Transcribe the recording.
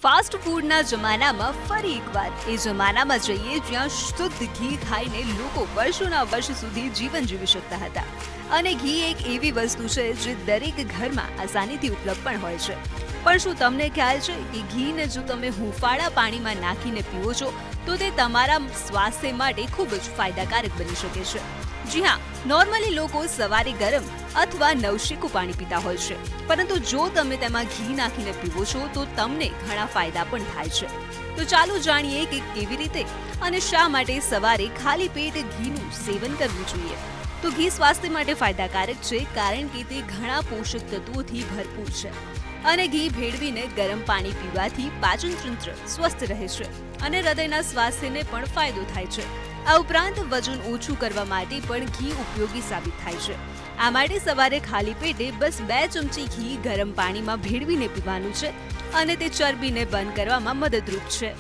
Fast ફૂડના જમાનામાં ફરી એકવાર એ જમાનામાં જઈએ જ્યાં શુદ્ધ ઘી ખાઈને લોકો વર્ષોના વર્ષ સુધી જીવન જીવી શકતા હતા. અને ઘી એક એવી વસ્તુ છે જે દરેક ઘરમાં આસાનીથી ઉપલબ્ધ પણ હોય છે. પણ શું તમને ખ્યાલ છે કે ઘીને જો તમે હૂંફાળા પાણીમાં નાખીને પીવો છો તો તે તમારા સ્વાસ્થ્ય માટે ખૂબ જ ફાયદાકારક બની શકે છે? જી હા, નોર્મલી લોકો સવારે ગરમ અથવા નવશેકું પાણી પીતા હોય છે, પરંતુ જો તમે તેમાં ઘી નાખીને પીવો છો તો તમને ઘણા ફાયદા પણ થાય છે. તો ચાલો જાણીએ કે કેવી રીતે અને શા માટે સવારે ખાલી પેટ ઘીનું સેવન કરવું જોઈએ. તો ઘી સ્વાસ્થ્ય માટે ફાયદાકારક છે કારણ કે તે ઘણા પોષક તત્વોથી ભરપૂર છે. અને ઘી ભેળવીને ગરમ પાણી પીવાથી પાચન તંત્ર સ્વસ્થ રહે છે અને હૃદયના સ્વાસ્થ્યને પણ ફાયદો થાય છે. આ ઉપરાંત વજન ઓછું કરવા માટે પણ ઘી ઉપયોગી સાબિત થાય છે. આ માટે સવારે ખાલી પેટે બસ 2 ચમચી ઘી ગરમ પાણીમાં ભેળવીને પીવાનું છે અને તે ચરબીને બર્ન કરવામાં મદદરૂપ છે.